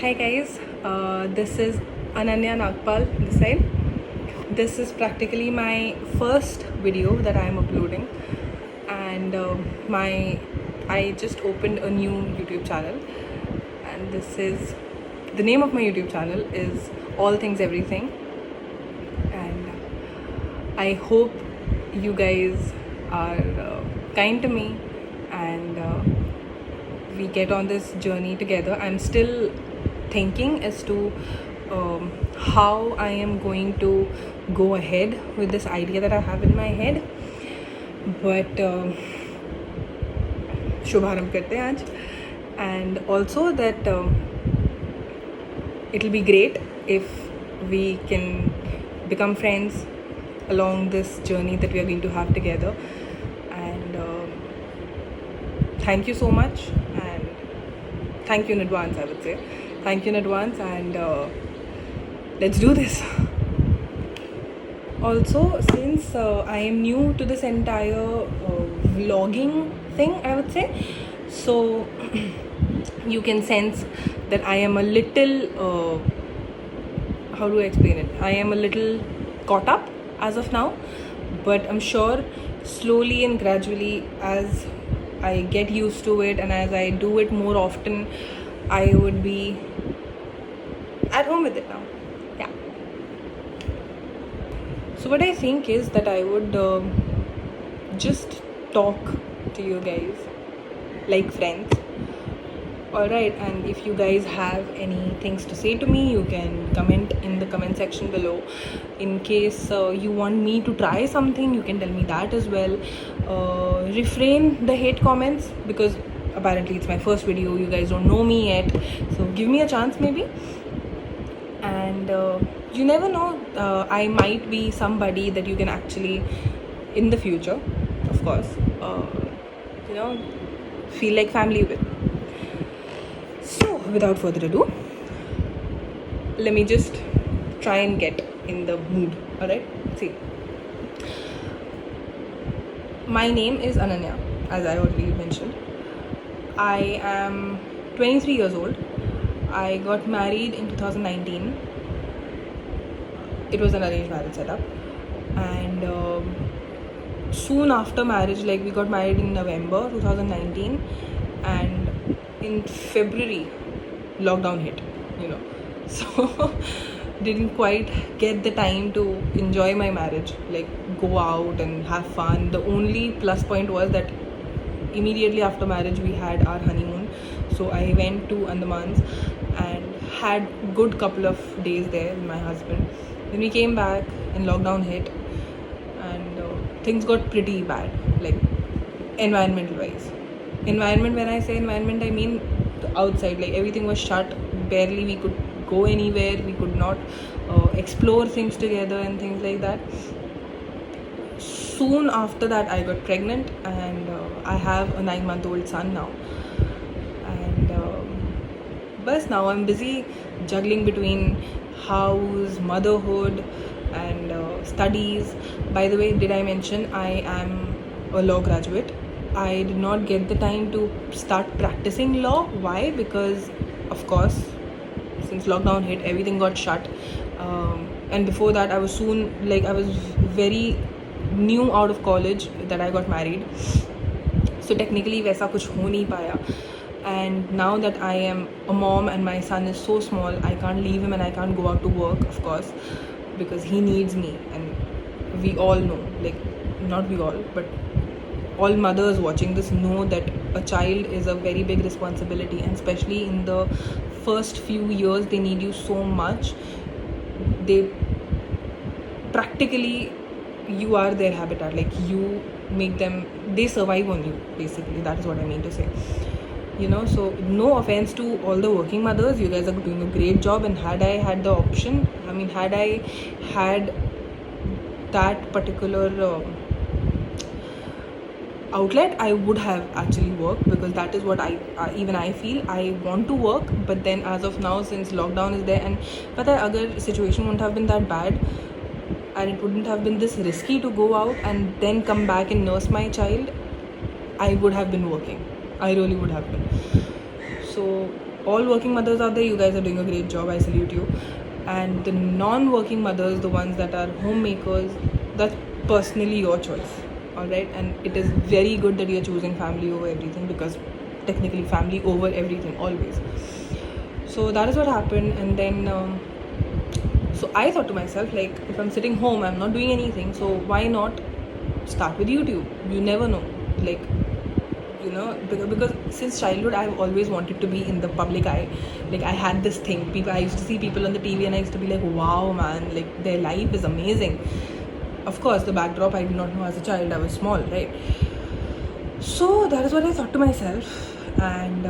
Hi guys, this is Ananya Nagpal this side. This is practically my first video that I am uploading, and I just opened a new YouTube channel, and this is the name of my YouTube channel is All Things Everything, and I hope you guys are kind to me and we get on this journey together. I'm still thinking as to how I am going to go ahead with this idea that I have in my head, but शुभारंभ करते हैं आज. And also that it'll be great if we can become friends along this journey that we are going to have together. And thank you so much, and thank you in advance, I would say. Thank you in advance, and let's do this. Also, since I am new to this entire vlogging thing, I would say, so you can sense that I am a little how do I explain it? I am a little caught up as of now, but I'm sure slowly and gradually, as I get used to it and as I do it more often, I would be at home with it now. Yeah. So what I think is that I would just talk to you guys like friends. Alright, and if you guys have any things to say to me, you can comment in the comment section below. In case you want me to try something, you can tell me that as well. Refrain the hate comments, because apparently it's my first video, you guys don't know me yet, so give me a chance maybe. And you never know, I might be somebody that you can actually, in the future, of course, feel like family with. So without further ado, let me just try and get in the mood. Alright, see, my name is Ananya, as I already mentioned. I am 23 years old. I got married in 2019. It was an arranged marriage setup, and soon after marriage, like we got married in November 2019, and in February lockdown hit, so didn't quite get the time to enjoy my marriage, like go out and have fun. The only plus point was that immediately after marriage we had our honeymoon, so I went to Andamans and had good couple of days there with my husband. Then we came back and lockdown hit, and things got pretty bad, like environmental wise. Environment, when I say environment, I mean the outside, like everything was shut, barely we could go anywhere, we could not explore things together and things like that. Soon after that I got pregnant, and I have a 9-month-old son now, and but now I'm busy juggling between house, motherhood, and studies. By the way, did I mention I am a law graduate? I did not get the time to start practicing law. Why? Because of course, since lockdown hit, everything got shut, and before that I was very new out of college that I got married, so technically वैसा कुछ हो नहीं पाया. And now that I am a mom and my son is so small, I can't leave him and I can't go out to work, of course, because he needs me. And we all know, like not we all, but all mothers watching this know that a child is a very big responsibility, and especially in the first few years they need you so much. They practically, you are their habitat, like you make them, they survive on you basically. That is what I mean to say. So no offense to all the working mothers, you guys are doing a great job, and had I had the option, had I had that particular outlet, I would have actually worked, because that is what I feel. I want to work, but then as of now, since lockdown is there, and pata hai, agar situation wouldn't have been that bad, and it wouldn't have been this risky to go out and then come back and nurse my child, I would have been working. I really would have been. So all working mothers out there, you guys are doing a great job. I salute you. And the non-working mothers, the ones that are homemakers, that's personally your choice. All right, and it is very good that you're choosing family over everything, because technically family over everything always. So that is what happened. And then so I thought to myself, like, if I'm sitting home, I'm not doing anything, so why not start with YouTube? You never know, like, you know, because since childhood I've always wanted to be in the public eye. Like, I had this thing, I used to see people on the TV and I used to be like, wow man, like their life is amazing. Of course, the backdrop I did not know as a child, I was small, right? So that is what I thought to myself. And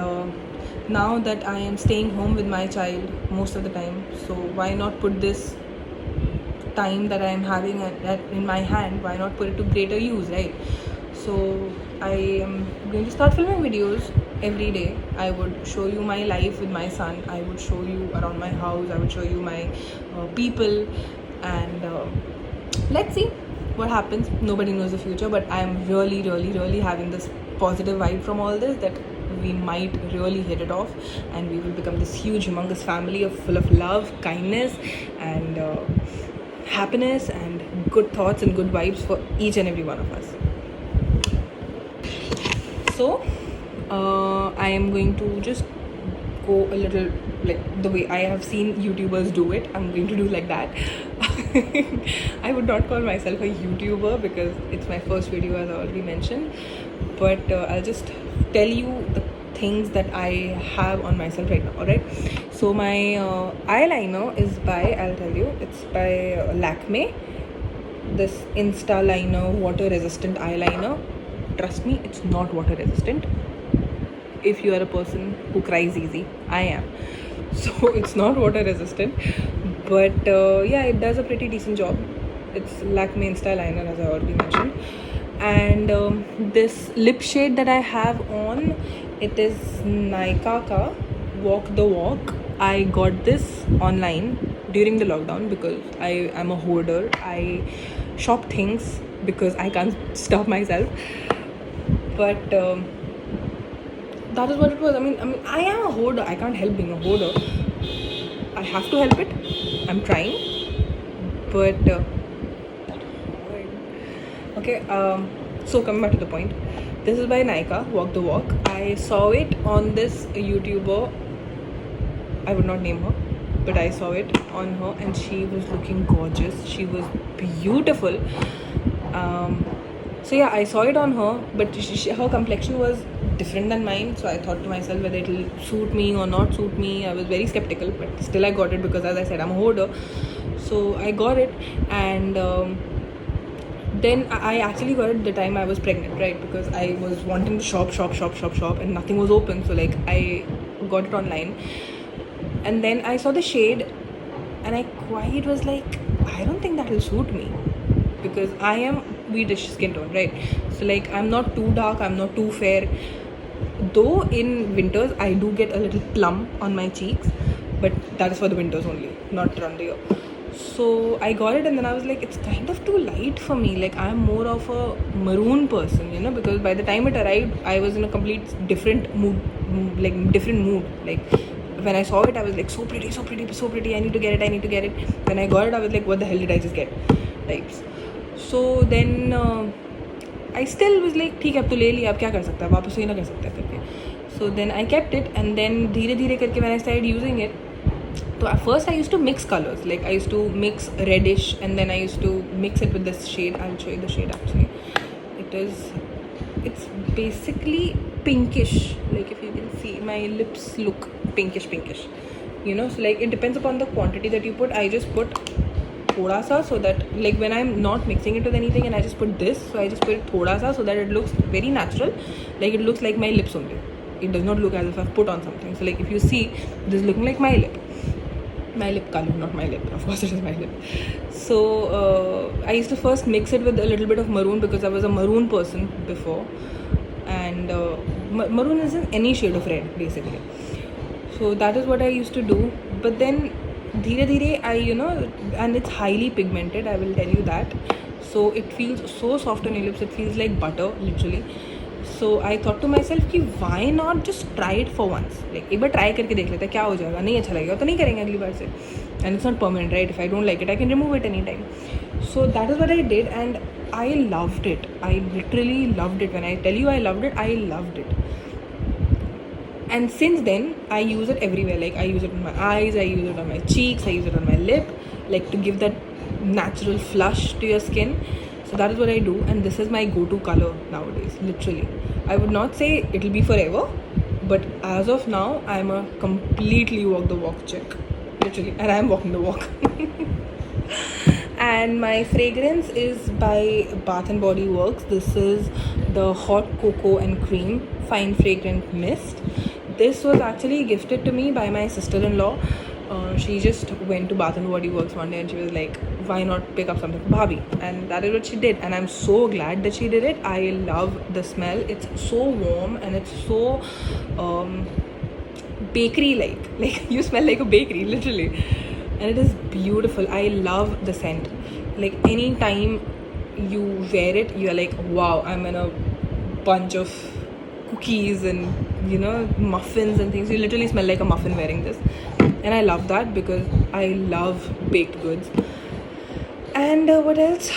now that I am staying home with my child most of the time, so why not put this time that I am having in my hand, why not put it to greater use, right? So I am going to start filming videos every day. I would show you my life with my son. I would show you around my house. I would show you my people. And let's see what happens. Nobody knows the future, but I am really, really, really having this positive vibe from all this, that we might really hit it off and we will become this huge, humongous family full of love, kindness, and happiness, and good thoughts and good vibes for each and every one of us. So I am going to just go a little like the way I have seen YouTubers do it. I'm going to do like that. I would not call myself a YouTuber because it's my first video, as I already mentioned, but I'll just tell you the things that I have on myself right now. Alright, so my eyeliner is by, I'll tell you, it's by Lakme, this Insta Liner water resistant eyeliner. Trust me, it's not water resistant. If you are a person who cries easy, I am. So it's not water resistant, but yeah, it does a pretty decent job. It's Lakme Insta Liner, as I already mentioned. And this lip shade that I have on, it is Nykaa ka Walk the Walk. I got this online during the lockdown because I am a hoarder. I shop things because I can't stop myself. But that is what it was. I mean, I am a hoarder. I can't help being a hoarder. I have to help it. I'm trying. But okay. So coming back to the point, this is by Nykaa, Walk the Walk. I saw it on this YouTuber. I would not name her, but I saw it on her, and she was looking gorgeous. She was beautiful. So yeah, I saw it on her, but her complexion was different than mine. So I thought to myself whether it'll suit me or not suit me. I was very skeptical, but still I got it because, as I said, I'm a hoarder. So I got it, and then I actually got it the time I was pregnant, right? Because I was wanting to shop, and nothing was open. So like I got it online, and then I saw the shade, and I quite was like, I don't think that will suit me, because I am wheatish skin tone, right? So like I'm not too dark, I'm not too fair. Though in winters I do get a little plum on my cheeks, but that is for the winters only, not around the year. So I got it, and then I was like, it's kind of too light for me. Like I'm more of a maroon person, you know, because by the time it arrived, I was in a complete different mood. Like when I saw it, I was like, so pretty, I need to get it. When I got it, I was like, what the hell did I just get? Types. So then I still was like, ठीक है अब तो ले लिया, अब क्या कर सकता है, वापस ही ना कर सकता है करके. So then I kept it, and then धीरे धीरे करके when I started using it, so at first I used to mix colors. Like I used to mix reddish, and then I used to mix it with this shade. I'll show you the shade actually. It's basically pinkish. Like if you can see, my lips look pinkish. You know, so like it depends upon the quantity that you put. I just put thoda sa, so that like when I'm not mixing it with anything and I just put this, so I just put thoda sa so that it looks very natural. Like it looks like my lips only. It does not look as if I've put on something. So like if you see, this is looking like my lip color, not my lip. Of course it is my lip. So I used to first mix it with a little bit of maroon because I was a maroon person before, and maroon is in any shade of red basically. So that is what I used to do. But then dheere dheere I, you know, and it's highly pigmented, I will tell you that. So it feels so soft on your lips, it feels like butter literally. So I thought to myself कि why not just try it for once, like एक बार try करके देख लेते हैं क्या हो जाएगा, नहीं अच्छा लगेगा तो नहीं करेंगे अगली बार से, and it's not permanent, right? If I don't like it I can remove it anytime. So that is what I did and I loved it. I literally loved it. When I tell you I loved it, I loved it. And since then I use it everywhere. Like I use it on my eyes, I use it on my cheeks, I use it on my lip, like to give that natural flush to your skin. So that is what I do, and this is my go-to color nowadays, literally. I would not say it'll be forever, but as of now I'm a completely walk the walk chick, literally, and I'm walking the walk. And my fragrance is by Bath and Body Works. This is the Hot Cocoa and Cream Fine Fragrant Mist. This was actually gifted to me by my sister-in-law. She just went to Bath and Body Works one day and she was like, why not pick up something for Bhabhi? And that is what she did, and I'm so glad that she did it. I love the smell. It's so warm and it's so bakery like you smell like a bakery, literally, and it is beautiful. I love the scent. Like anytime you wear it you're like, wow, I'm in a bunch of cookies and muffins and things. You literally smell like a muffin wearing this, and I love that because I love baked goods. And what else?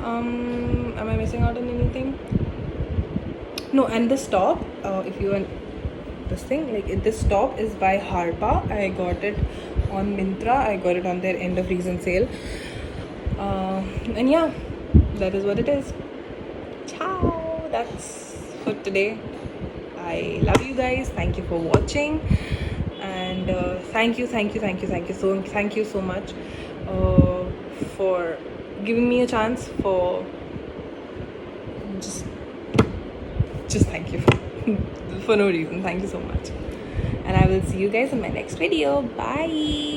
Am I missing out on anything? No. And this top, if you want this thing, like this top is by Harpa. I got it on Myntra. I got it on their end of season sale. And yeah, that is what it is. Ciao. That's for today. I love you guys. Thank you for watching, and thank you so much for giving me a chance, for just thank you for no reason. Thank you so much, and I will see you guys in my next video. Bye.